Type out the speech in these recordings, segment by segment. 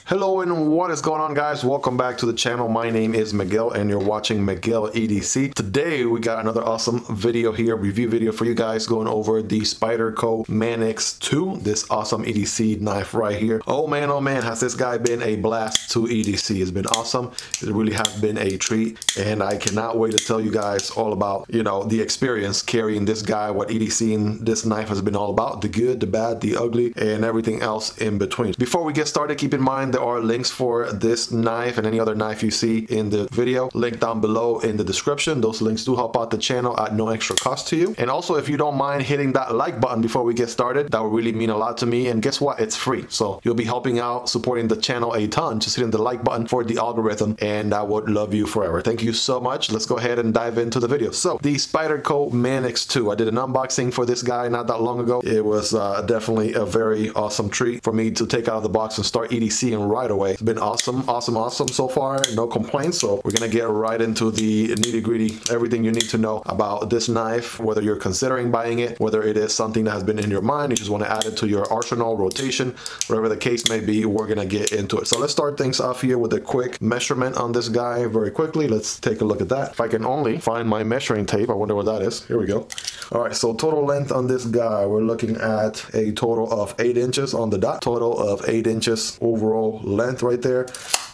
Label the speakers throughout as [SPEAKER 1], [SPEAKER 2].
[SPEAKER 1] Hello and what is going on, guys? Welcome back to the channel. My name is Miguel and you're watching Miguel EDC. Today we got another awesome video here, review video for you guys, going over the Spyderco Manix 2, this awesome EDC knife right here. Oh man, has this guy been a blast to EDC. It's been awesome. It really has been a treat and I cannot wait to tell you guys all about, the experience carrying this guy, what EDC and this knife has been all about, the good, the bad, the ugly, and everything else in between. Before we get started, keep in mind there are links for this knife and any other knife you see in the video linked down below in the description. Those links do help out the channel at no extra cost to you. And also, if you don't mind hitting that like button before we get started, that would really mean a lot to me. And guess what? It's free. So you'll be helping out, supporting the channel a ton, just hitting the like button for the algorithm, and I would love you forever. Thank you so much. Let's go ahead and dive into the video. So the Spyderco Manix 2, I did an unboxing for this guy not that long ago. It was definitely a very awesome treat for me to take out of the box and start EDCing right away. It's been awesome so far, no complaints. So we're gonna get right into the nitty-gritty, everything you need to know about this knife, whether you're considering buying it, whether it is something that has been in your mind, you just want to add it to your arsenal, rotation, whatever the case may be. We're gonna get into it. So let's start things off here with a quick measurement on this guy very quickly. Let's take a look at that. If I can only find my measuring tape, I wonder what that is. Here we go. All right, so total length on this guy, we're looking at a total of 8 inches on the dot, total of 8 inches overall length right there.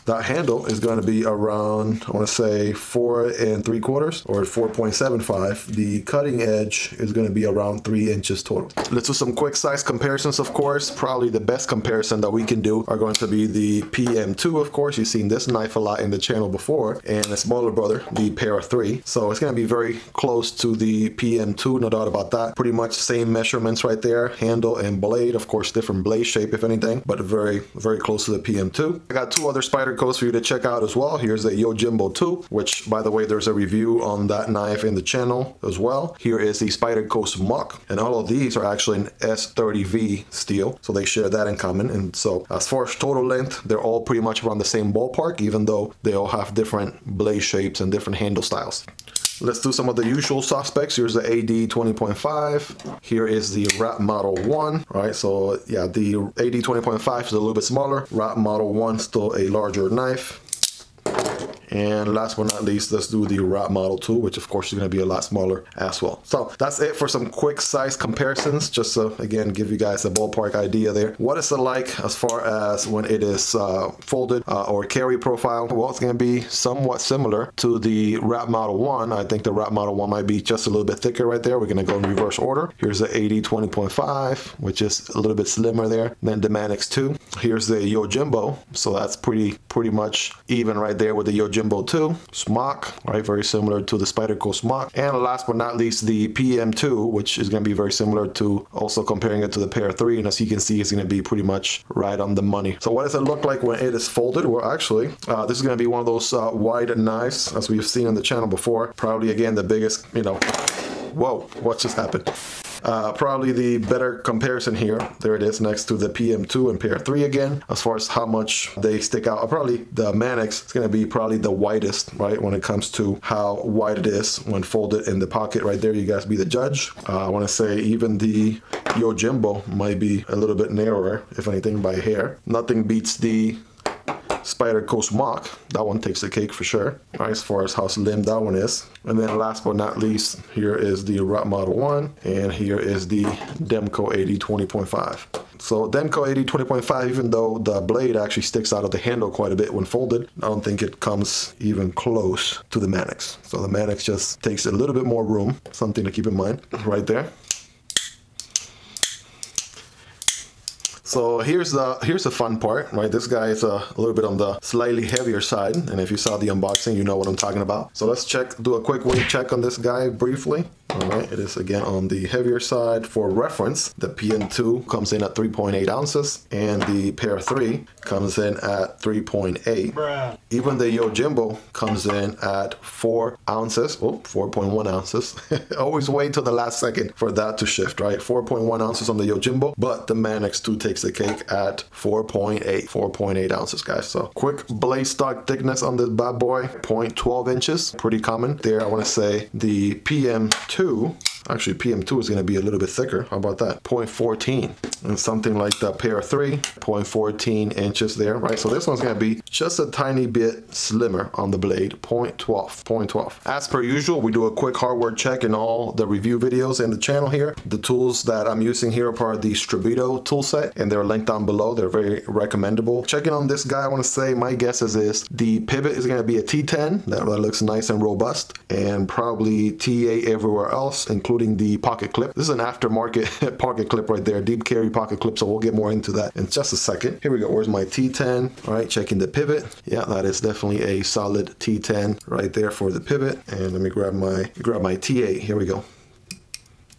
[SPEAKER 1] That handle is going to be around, I want to say 4 3/4 or 4.75. The cutting edge is going to be around 3 inches total. Let's do some quick size comparisons, of course. Probably the best comparison that we can do are going to be the PM2, of course. You've seen this knife a lot in the channel before, and a smaller brother, the Para 3. So it's going to be very close to the PM2, no doubt about that. Pretty much same measurements right there, handle and blade. Of course, different blade shape, if anything, but very, very close to the PM2. I got 2 other Spyderco for you to check out as well. Here's the Yojimbo 2, which, by the way, there's a review on that knife in the channel as well. Here is the Spyderco Smock, and all of these are actually an S30V steel, so they share that in common. And so as far as total length, they're all pretty much around the same ballpark, even though they all have different blade shapes and different handle styles. Let's do some of the usual suspects. Here's the AD 20.5. Here is the Wrap Model 1. All right, so yeah, the AD 20.5 is a little bit smaller. Wrap Model 1 still a larger knife. And last but not least, let's do the Wrap Model 2, which of course is going to be a lot smaller as well. So that's it for some quick size comparisons, just to, again, give you guys a ballpark idea there. What is it like as far as when it is folded or carry profile? Well, it's going to be somewhat similar to the Wrap Model 1. I think the Wrap Model 1 might be just a little bit thicker right there. We're going to go in reverse order. Here's the AD 20.5, which is a little bit slimmer there. Then the Manix 2. Here's the Yojimbo. So that's pretty much even right there with the Yojimbo 2 Smock, right, very similar to the Spyderco Smock. And last but not least, the PM2, which is going to be very similar to, also comparing it to the Para 3, and as you can see, it's going to be pretty much right on the money. So what does it look like when it is folded? Well, actually, this is going to be one of those wide knives, as we've seen on the channel before. Probably, again, the biggest, whoa, what just happened? Probably the better comparison here. There it is, next to the PM2 and Para 3 again. As far as how much they stick out, probably the Manix is going to be probably the widest, right, when it comes to how wide it is when folded in the pocket right there. You guys be the judge. I want to say even the Yojimbo might be a little bit narrower, if anything, by a hair. Nothing beats the Spyderco Smock. That one takes the cake for sure, right, as far as how slim that one is. And then last but not least, here is the Wrap Model 1, and here is the Demco AD 20.5. So Demco AD 20.5, even though the blade actually sticks out of the handle quite a bit when folded, I don't think it comes even close to the Manix. So the Manix just takes a little bit more room, something to keep in mind right there. So here's the fun part, right? This guy is a little bit on the slightly heavier side, and if you saw the unboxing, you know what I'm talking about. So let's do a quick weight check on this guy briefly. All right, it is again on the heavier side. For reference, the PM2 comes in at 3.8 ounces, and the Para 3 comes in at 3.8. Even the Yojimbo comes in at 4 ounces, 4.1 ounces. Always wait till the last second for that to shift, right? 4.1 ounces on the Yojimbo, but the Manix 2 takes the cake at 4.8 ounces, guys. So quick blade stock thickness on this bad boy, 0.12 inches, pretty common there. I want to say the PM2 Actually, PM2 is going to be a little bit thicker. How about that? 0.14. And something like the Pair 3, 0.14 inches there, right? So this one's going to be just a tiny bit slimmer on the blade, 0.12. As per usual, we do a quick hardware check in all the review videos in the channel here. The tools that I'm using here are part of the Strebito tool set, and they're linked down below. They're very recommendable. Checking on this guy, I want to say my guess is the pivot is going to be a T10. That looks nice and robust, and probably T8 everywhere else, including the pocket clip. This is an aftermarket pocket clip right there, deep carry pocket clip, so we'll get more into that in just a second. Here we go. Where's my T10? All right, checking the pivot. Yeah, that is definitely a solid T10 right there for the pivot. And let me grab my T8. Here we go.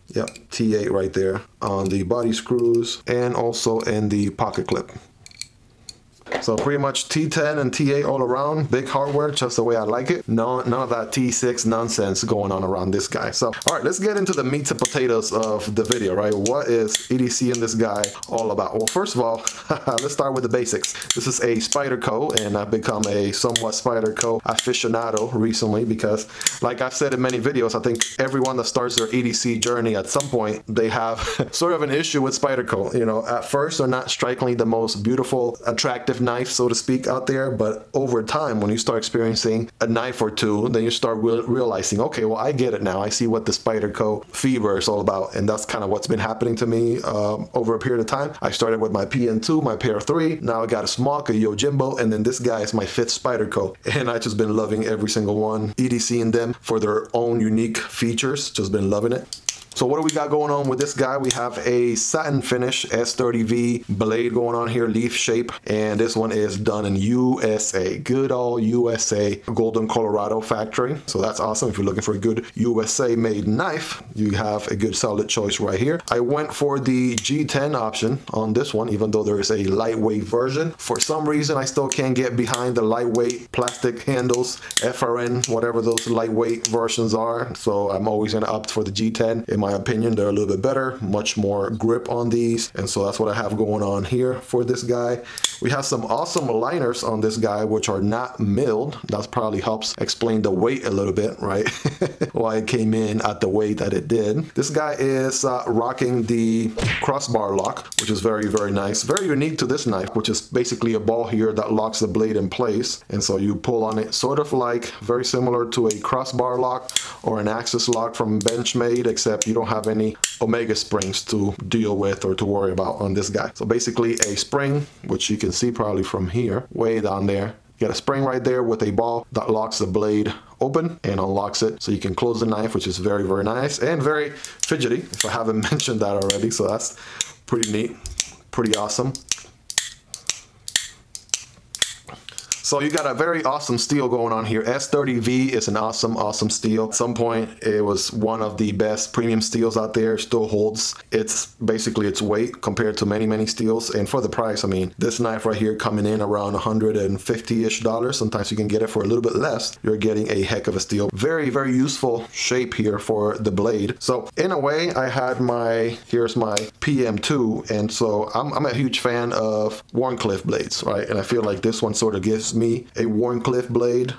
[SPEAKER 1] Yep, T8 right there on the body screws and also in the pocket clip. So pretty much T10 and T8 all around, big hardware, just the way I like it. None of that T6 nonsense going on around this guy. So, all right, let's get into the meats and potatoes of the video, right? What is EDC in this guy all about? Well, first of all, let's start with the basics. This is a Spyderco, and I've become a somewhat Spyderco aficionado recently because, like I've said in many videos, I think everyone that starts their EDC journey at some point, they have sort of an issue with Spyderco. You know, at first they're not strikingly the most beautiful, attractive knife, so to speak, out there, but over time, when you start experiencing a knife or two, then you start realizing, okay, well, I get it now. I see what the Spyderco fever is all about, and that's kind of what's been happening to me over a period of time. I started with my PM2, my Pair 3, now I got a Smock, a Yojimbo, and then this guy is my 5th Spyderco, and I just been loving every single one, EDCing them for their own unique features, just been loving it. So what do we got going on with this guy? We have a satin finish S30V blade going on here, leaf shape, and this one is done in USA, good old USA, Golden, Colorado factory. So that's awesome. If you're looking for a good USA made knife, you have a good solid choice right here. I went for the G10 option on this one, even though there is a lightweight version. For some reason, I still can't get behind the lightweight plastic handles, FRN, whatever those lightweight versions are. So I'm always gonna opt for the G10. In my opinion, they're a little bit better, much more grip on these, and so that's what I have going on here for this guy. We have some awesome liners on this guy which are not milled. That probably helps explain the weight a little bit, right? Why it came in at the weight that it did. This guy is rocking the crossbar lock, which is very, very nice, very unique to this knife, which is basically a ball here that locks the blade in place, and so you pull on it, sort of like very similar to a crossbar lock or an axis lock from Benchmade, except you don't have any Omega springs to deal with or to worry about on this guy. So basically a spring, which you can see probably from here, way down there. You got a spring right there with a ball that locks the blade open and unlocks it, so you can close the knife, which is very, very nice and very fidgety, if I haven't mentioned that already. So that's pretty neat, pretty awesome. So you got a very awesome steel going on here. S30V is an awesome, awesome steel. At some point, it was one of the best premium steels out there. Still holds its basically its weight compared to many, many steels. And for the price, I mean, this knife right here coming in around $150-ish. Sometimes you can get it for a little bit less. You're getting a heck of a steel. Very, very useful shape here for the blade. So in a way, I had here's my PM2, and so I'm a huge fan of Wharncliffe blades, right? And I feel like this one sort of gives me a Wharncliffe blade.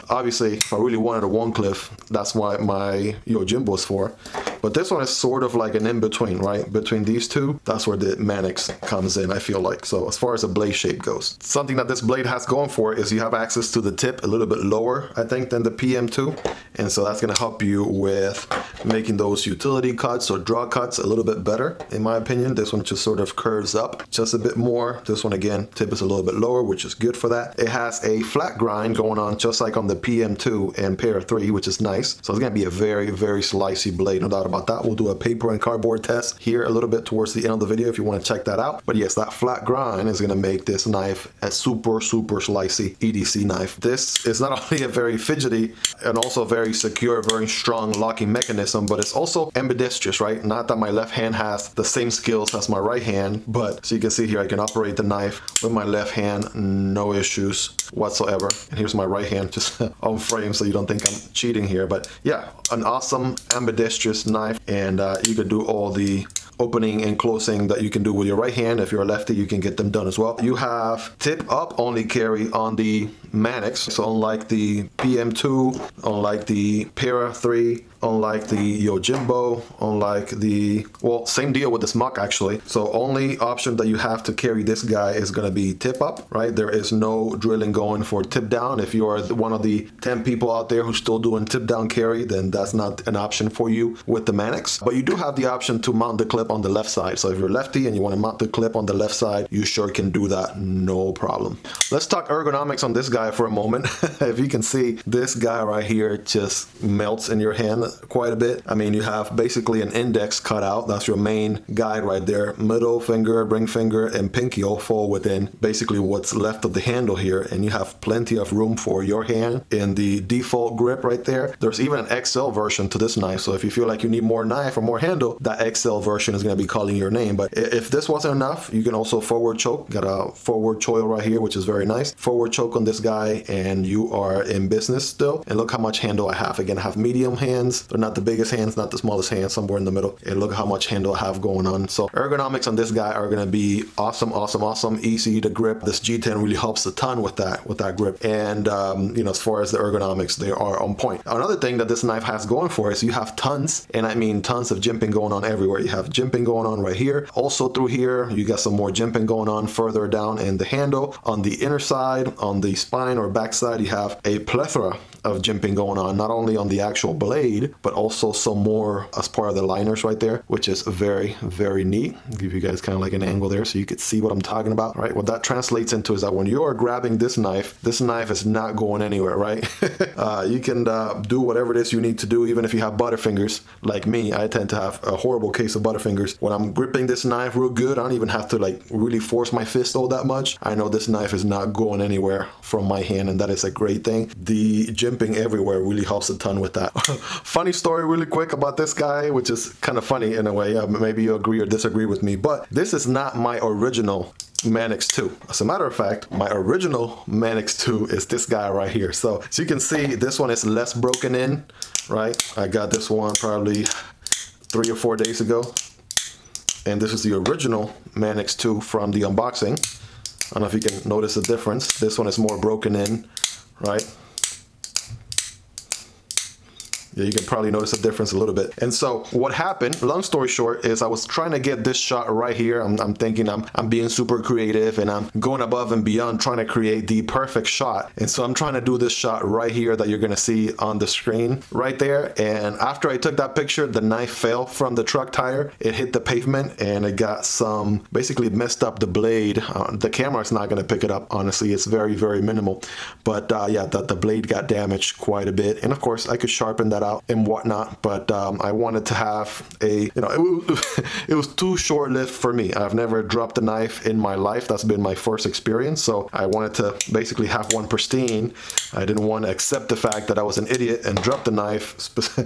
[SPEAKER 1] Obviously, if I really wanted a Wharncliffe, that's what my Yojimbo is for. But this one is sort of like an in-between, right? Between these two, that's where the Manix comes in, I feel like. So as far as the blade shape goes, something that this blade has going for it is you have access to the tip a little bit lower, I think, than the PM2. And so that's gonna help you with making those utility cuts or draw cuts a little bit better, in my opinion. This one just sort of curves up just a bit more. This one, again, tip is a little bit lower, which is good for that. It has a flat grind going on just like on the PM2 and Pair 3, which is nice. So it's gonna be a very, very slicey blade, no doubt about that. We'll do a paper and cardboard test here a little bit towards the end of the video if you want to check that out. But yes, that flat grind is gonna make this knife a super, super slicey EDC knife. This is not only a very fidgety and also very secure, very strong locking mechanism, but it's also ambidextrous, right? Not that my left hand has the same skills as my right hand, but so you can see here, I can operate the knife with my left hand, no issues whatsoever. And here's my right hand just on frame, so you don't think I'm cheating here. But yeah, an awesome ambidextrous knife, and you can do all the opening and closing that you can do with your right hand. If you're a lefty, you can get them done as well. You have tip up only carry on the Manix. So unlike the PM2, unlike the Para 3, unlike the Yojimbo, unlike the, well, same deal with the Smuck actually. So only option that you have to carry this guy is going to be tip up, right? There is no drilling going for tip down. If you are one of the 10 people out there who's still doing tip down carry, then that's not an option for you with the Manix. But you do have the option to mount the clip on the left side. So if you're lefty and you want to mount the clip on the left side, you sure can do that, no problem. Let's talk ergonomics on this guy for a moment. If you can see, this guy right here just melts in your hand quite a bit. I mean, you have basically an index cut out. That's your main guide right there. Middle finger, ring finger, and pinky all fall within basically what's left of the handle here, and you have plenty of room for your hand in the default grip right there. There's even an XL version to this knife, so if you feel like you need more knife or more handle, that XL version is going to be calling your name. But if this wasn't enough, you can also forward choke. Got a forward choil right here, which is very nice. Forward choke on this guy, and you are in business still. And look how much handle I have. Again, I have medium hands. They're not the biggest hands, not the smallest hands, somewhere in the middle. And look how much handle I have going on. So ergonomics on this guy are going to be awesome, awesome, awesome. Easy to grip. This G10 really helps a ton with that grip. And you know, as far as the ergonomics, they are on point. Another thing that this knife has going for is you have tons, and I mean tons of jimping going on everywhere. You have jimping going on right here. Also through here, you got some more jimping going on further down in the handle. On the inner side, on the spine or back side, you have a plethora of jimping going on, not only on the actual blade, but also some more as part of the liners right there, which is very, very neat. I'll give you guys kind of like an angle there so you could see what I'm talking about, right? What that translates into is that when you are grabbing this knife is not going anywhere, right? You can do whatever it is you need to do, even if you have butterfingers like me. I tend to have a horrible case of butterfingers. When I'm gripping this knife real good, I don't even have to like really force my fist all that much. I know this knife is not going anywhere from my hand, and that is a great thing. The jimping everywhere really helps a ton with that. Funny story really quick about this guy, which is kind of funny in a way. Maybe you agree or disagree with me, but this is not my original Manix 2. As a matter of fact, my original Manix 2 is this guy right here. So as you can see, this one is less broken in, right? I got this one probably 3 or 4 days ago. And this is the original Manix 2 from the unboxing. I don't know if you can notice the difference. This one is more broken in, right? Yeah, you can probably notice a difference a little bit. And so what happened, long story short, is I was trying to get this shot right here. I'm thinking I'm being super creative and I'm going above and beyond trying to create the perfect shot. And so I'm trying to do this shot right here that you're gonna see on the screen right there. And after I took that picture, the knife fell from the truck tire. It hit the pavement and it got some, basically messed up the blade. The camera's not gonna pick it up, honestly. It's very, very minimal. But yeah, the blade got damaged quite a bit. And of course, I could sharpen that out and whatnot, but I wanted to have a, you know, it was too short-lived for me. I've never dropped a knife in my life. That's been my first experience, so I wanted to basically have one pristine. I didn't want to accept the fact that I was an idiot and dropped the knife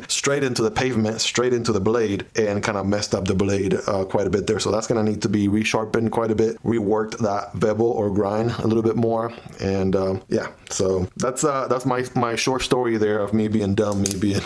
[SPEAKER 1] straight into the pavement, straight into the blade, and kind of messed up the blade quite a bit there. So that's gonna need to be resharpened quite a bit, reworked that bevel or grind a little bit more, and yeah. So that's my short story there of me being dumb, me being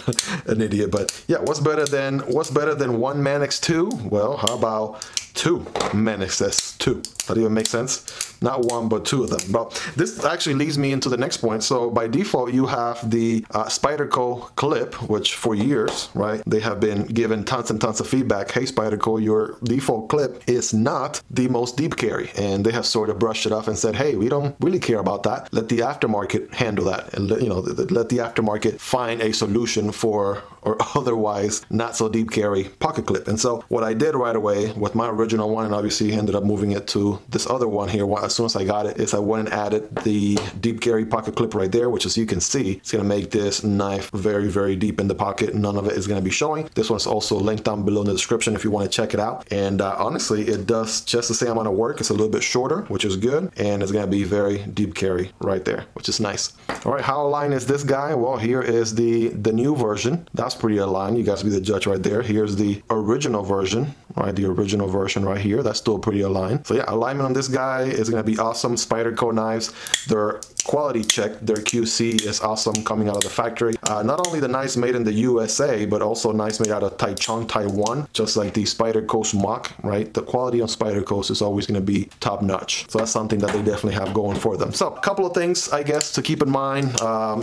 [SPEAKER 1] an idiot. But yeah, what's better than one Manix 2? Well, how about 2 Manixes 2? That even makes sense? Not one, but 2 of them. But this actually leads me into the next point. So by default, you have the Spyderco clip, which for years, right, they have been given tons and tons of feedback. Hey, Spyderco, your default clip is not the most deep carry. And they have sort of brushed it off and said, hey, we don't really care about that. Let the aftermarket handle that. And, you know, let the aftermarket find a solution for, or otherwise not so deep carry pocket clip. And so what I did right away with my original one, and obviously ended up moving it to this other one here as soon as I got it, is I went and added the deep carry pocket clip right there, which as you can see, it's gonna make this knife very, very deep in the pocket. None of it is gonna be showing. This one's also linked down below in the description if you want to check it out. And honestly, it does just the same amount of work. It's a little bit shorter, which is good, and it's gonna be very deep carry right there, which is nice. All right, how aligned is this guy? Well, here is the new version. That's pretty aligned. You guys be the judge right there. Here's the original version, right? The original version right here, that's still pretty aligned. So yeah, alignment on this guy is going to be awesome. Spyderco knives, their quality check, their QC is awesome coming out of the factory. Not only the knives made in the USA, but also knives made out of Taichung, Taiwan, just like the Spyderco Mach, right? The quality on Spyderco is always going to be top notch. So that's something that they definitely have going for them. So a couple of things, I guess, to keep in mind.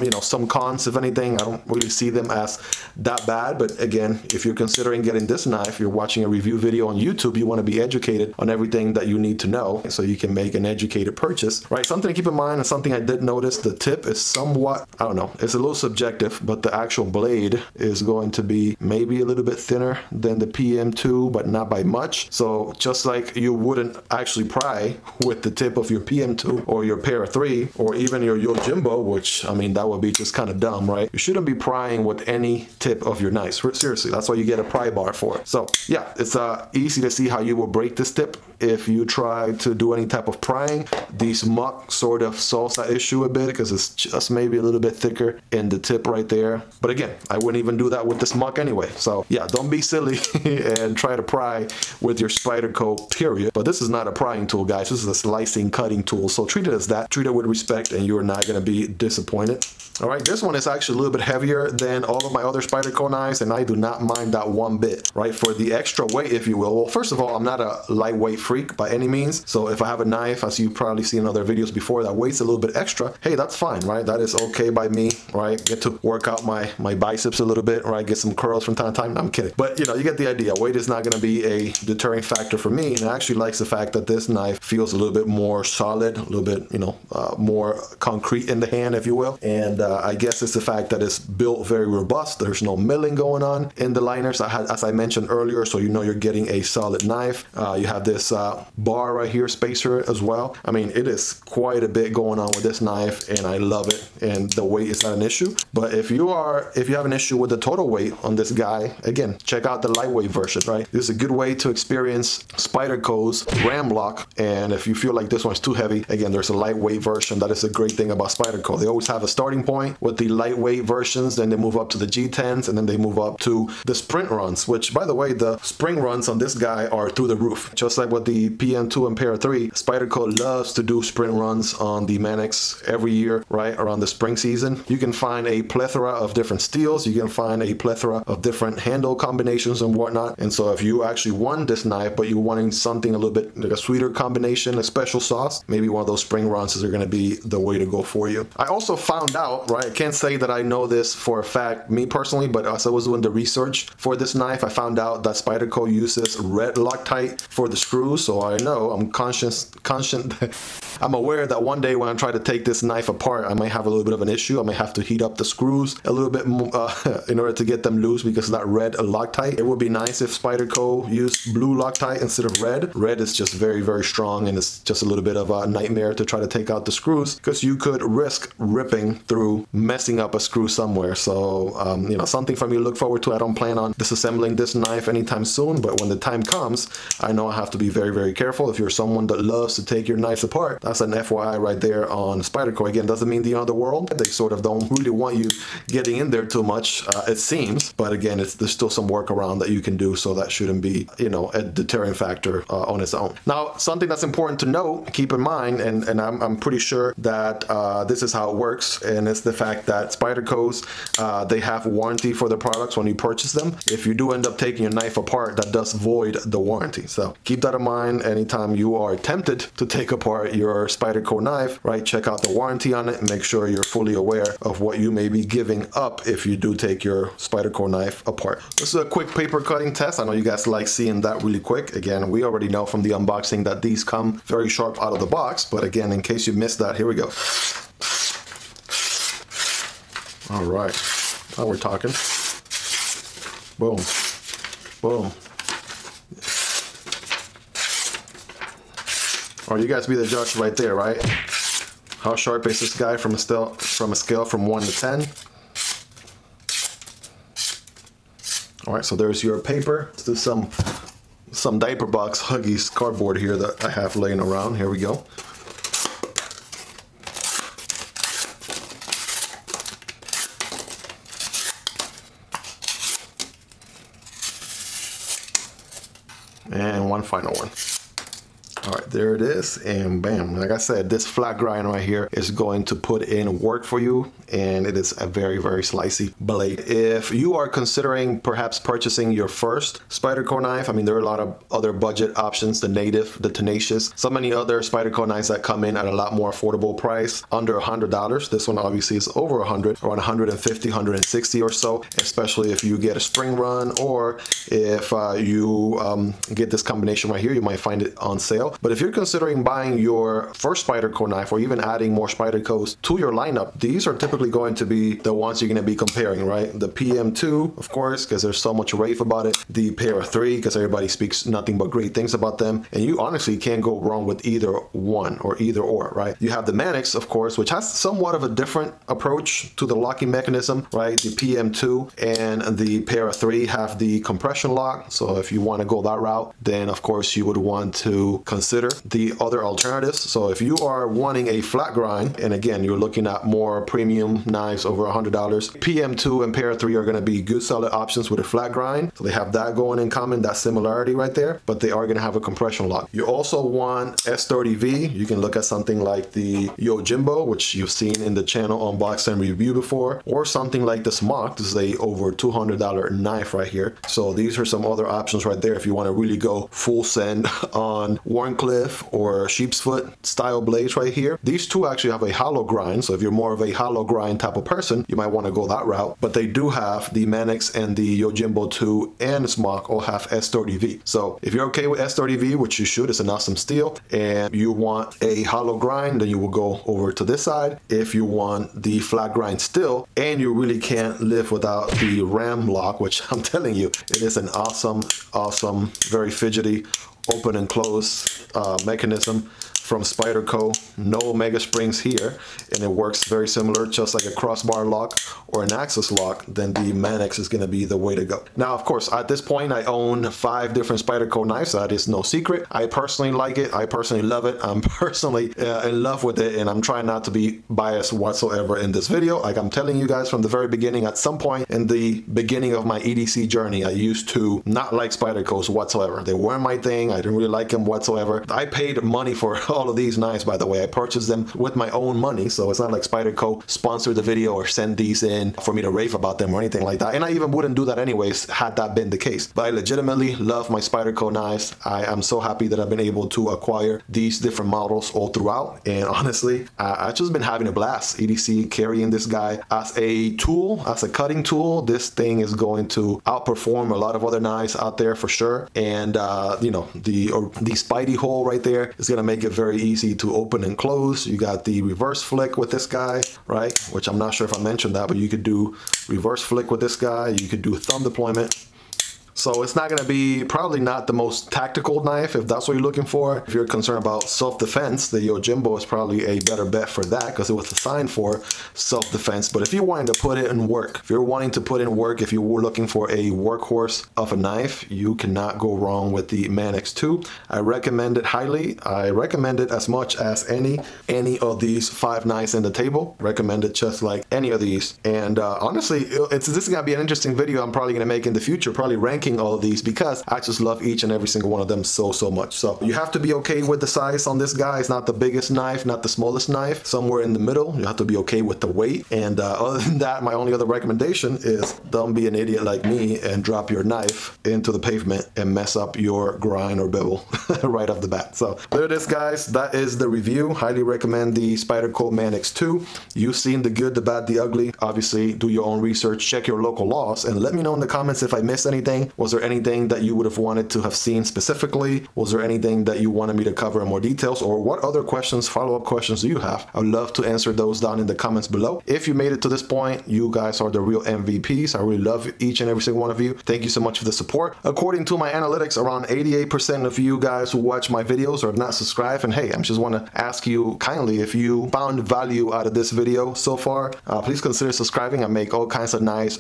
[SPEAKER 1] You know, some cons, if anything. I don't really see them as that bad, but again, if you're considering getting this knife, you're watching a review video on YouTube, you want to be educated on everything that you need to know so you can make an educated purchase, right? Something to keep in mind, and something I did notice, the tip is somewhat, I don't know, it's a little subjective, but the actual blade is going to be maybe a little bit thinner than the PM2, but not by much. So just like you wouldn't actually pry with the tip of your PM2 or your Para 3 or even your Yojimbo, which, I mean, that would be just kind of dumb, right? You shouldn't be prying with any tip of your knife. Seriously, that's why you get a pry bar for it. So yeah, it's easy to see how you will break this tip if you try to do any type of prying. These Mach sort of solves that issue a bit because it's just maybe a little bit thicker in the tip right there. But again, I wouldn't even do that with this Mach anyway. So yeah, don't be silly and try to pry with your Spyderco, period. But this is not a prying tool, guys. This is a slicing, cutting tool. So treat it as that. Treat it with respect and you're not going to be disappointed. All right, this one is actually a little bit heavier than all of my other Spyderco knives, and I do not mind that one bit, right? For the extra weight, if you will. Well, first of all, I'm not a lightweight freak by any means. So if I have a knife, as you probably seen in other videos before, that weighs a little bit extra, hey, that's fine, right? That is okay by me, right? Get to work out my biceps a little bit, right? Get some curls from time to time. No, I'm kidding. But you know, you get the idea. Weight is not going to be a deterring factor for me. And I actually like the fact that this knife feels a little bit more solid, a little bit, you know, more concrete in the hand, if you will. And I guess it's the fact that it's built very robust. There's no milling going on in the liners, as I mentioned earlier, so you know you're getting a solid knife. You have this bar right here, spacer as well. I mean, it is quite a bit going on with this knife, and I love it. And the weight is not an issue. But if you have an issue with the total weight on this guy, again, check out the lightweight version, right? This is a good way to experience Spyderco's ram lock. And if you feel like this one's too heavy, again, there's a lightweight version. That is a great thing about Spyderco. They always have a starting point with the lightweight versions, then they move up to the G10s, and then they move up to the sprint runs, which, by the way, the spring runs on this guy are through the roof. Just like with the PM2 and Para 3, Spyderco loves to do sprint runs on the Manix every year, right around the spring season. You can find a plethora of different steels. You can find a plethora of different handle combinations and whatnot. And so if you actually want this knife, but you're wanting something a little bit like a sweeter combination, a special sauce, maybe one of those spring runs are going to be the way to go for you. I also found out, right, I can't say that I know this for a fact, me personally, but as I was doing the research for this knife, I found out that Spyderco uses red Loctite for the screws. So I know, I'm aware that one day when I try to take this knife apart, I might have a little bit of an issue. I might have to heat up the screws a little bit in order to get them loose because of that red Loctite. It would be nice if Spyderco used blue Loctite instead of red. Red is just very, very strong, and it's just a little bit of a nightmare to try to take out the screws because you could risk ripping through, messing up a screw somewhere. So you know, something for me to look forward to. I don't plan on disassembling this knife anytime soon, but when the time comes, I know I have to be very, very careful. If you're someone that loves to take your knives apart, that's an FYI right there on Spyderco. Again, doesn't mean the end of the world. They sort of don't really want you getting in there too much, it seems. But again, there's still some workaround that you can do, so that shouldn't be, you know, a deterring factor on its own. Now, something that's important to note, keep in mind, and I'm pretty sure that this is how it works, and it's the fact that Spyderco's, they have warranty for the products when you purchase them. If you do end up taking your knife apart, that does void the warranty. So keep that in mind anytime you are tempted to take apart your Spyderco knife, right? Check out the warranty on it and make sure you're fully aware of what you may be giving up if you do take your Spyderco knife apart. This is a quick paper cutting test. I know you guys like seeing that really quick. Again, we already know from the unboxing that these come very sharp out of the box, but again, in case you missed that, here we go. All right, now we're talking. Boom, boom. Or you guys be the judge right there, right? How sharp is this guy from a scale from 1 to 10? All right, so there's your paper. Let's do some diaper box Huggies cardboard here that I have laying around. Here we go. one final one. All right, there it is, and bam. Like I said, this flat grind right here is going to put in work for you, and it is a very, very slicey blade. If you are considering perhaps purchasing your first Spyderco knife, I mean, there are a lot of other budget options, the Native, the Tenacious, so many other Spyderco knives that come in at a lot more affordable price, under $100. This one obviously is over 100, around 150, 160 or so, especially if you get a spring run, or if you get this combination right here, you might find it on sale. But if you're considering buying your first Spyderco knife, or even adding more Spydercos to your lineup, these are typically going to be the ones you're going to be comparing, right? The PM2, of course, because there's so much rave about it. The Para 3, because everybody speaks nothing but great things about them. And you honestly can't go wrong with either one, or either or, right? You have the Manix, of course, which has somewhat of a different approach to the locking mechanism, right? The PM2 and the Para 3 have the compression lock. So if you want to go that route, then of course you would want to consider the other alternatives. So if you are wanting a flat grind, and again, you're looking at more premium knives over $100, PM2 and Para 3 are going to be good solid options with a flat grind. So they have that going in common, that similarity right there, but they are going to have a compression lock. You also want S30V. You can look at something like the Yojimbo, which you've seen in the channel unbox and review before, or something like the Smock. This is a over $200 knife right here. So these are some other options right there if you want to really go full send on Warncliffe or Sheepsfoot style blades right here. These two actually have a hollow grind, so if you're more of a hollow grind type of person, you might want to go that route. But they do have the Manix and the Yojimbo 2 and Smock all have S30V. So if you're okay with S30V, which you should, it's an awesome steel, and you want a hollow grind, then you will go over to this side. If you want the flat grind still, and you really can't live without the ram lock, which I'm telling you, it is an awesome, very fidgety open and close mechanism from Spyderco. No mega springs here, and it works very similar, just like a crossbar lock or an axis lock. Then the Manix is going to be the way to go. Now, of course, at this point, I own 5 different Spyderco knives. That is no secret. I personally like it. I personally love it. I'm personally in love with it, and I'm trying not to be biased whatsoever in this video. Like I'm telling you guys from the very beginning, at some point in the beginning of my EDC journey, I used to not like Spydercos whatsoever. They weren't my thing. I didn't really like them whatsoever. I paid money for all of these knives, by the way. I purchased them with my own money, so it's not like Spyderco sponsored the video or sent these in for me to rave about them or anything like that. And I even wouldn't do that anyways had that been the case. But I legitimately love my Spyderco knives. I am so happy that I've been able to acquire these different models all throughout, and honestly, I've just been having a blast. EDC carrying this guy as a tool, as a cutting tool. This thing is going to outperform a lot of other knives out there for sure. And you know, the Spidey hole right there is going to make it very easy to open and close. You got the reverse flick with this guy, right? Which I'm not sure if I mentioned that, but you could do reverse flick with this guy. You could do thumb deployment. So it's not going to be, probably not the most tactical knife if that's what you're looking for. If you're concerned about self-defense, the Yojimbo is probably a better bet for that because it was designed for self-defense. But if you're wanting to put it in work, if you're wanting to put in work, if you were looking for a workhorse of a knife, you cannot go wrong with the Manix 2. I recommend it highly. I recommend it as much as any of these 5 knives in the table. Recommend it just like any of these. And honestly, this is going to be an interesting video I'm probably going to make in the future, probably ranking all of these, because I just love each and every single one of them so much. So you have to be okay with the size on this guy. It's not the biggest knife, not the smallest knife, somewhere in the middle. You have to be okay with the weight. And other than that, my only other recommendation is don't be an idiot like me and drop your knife into the pavement and mess up your grind or bevel right off the bat. So there it is, guys. That is the review. Highly recommend the Spyderco Manix 2. You've seen the good, the bad, the ugly. Obviously, do your own research, check your local laws, and let me know in the comments if I missed anything. Was there anything that you would have wanted to have seen specifically? Was there anything that you wanted me to cover in more details? Or what other questions, follow-up questions do you have? I would love to answer those down in the comments below. If you made it to this point, you guys are the real MVPs. I really love each and every single one of you. Thank you so much for the support. According to my analytics, around 88% of you guys who watch my videos are not subscribed. And hey, I just want to ask you kindly, if you found value out of this video so far, please consider subscribing. I make all kinds of nice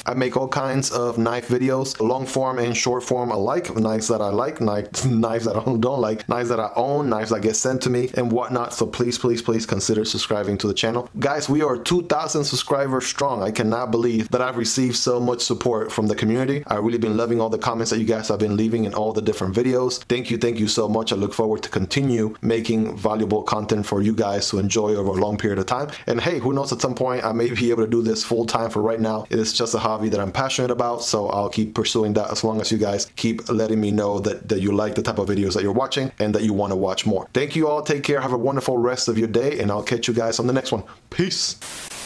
[SPEAKER 1] I make all kinds of knife videos, long form and short form alike, knives that I like, knives that I don't like, knives that I own, knives that get sent to me and whatnot. So please consider subscribing to the channel. Guys, we are 2,000 subscribers strong. I cannot believe that I've received so much support from the community. I've really been loving all the comments that you guys have been leaving in all the different videos. Thank you so much. I look forward to continue making valuable content for you guys to enjoy over a long period of time. And hey, who knows, at some point I may be able to do this full time. For right now, it is just a hobby that I'm passionate about, so I'll keep pursuing that as long as you guys keep letting me know that you like the type of videos that you're watching and that you want to watch more. Thank you all. Take care. Have a wonderful rest of your day, and I'll catch you guys on the next one. Peace.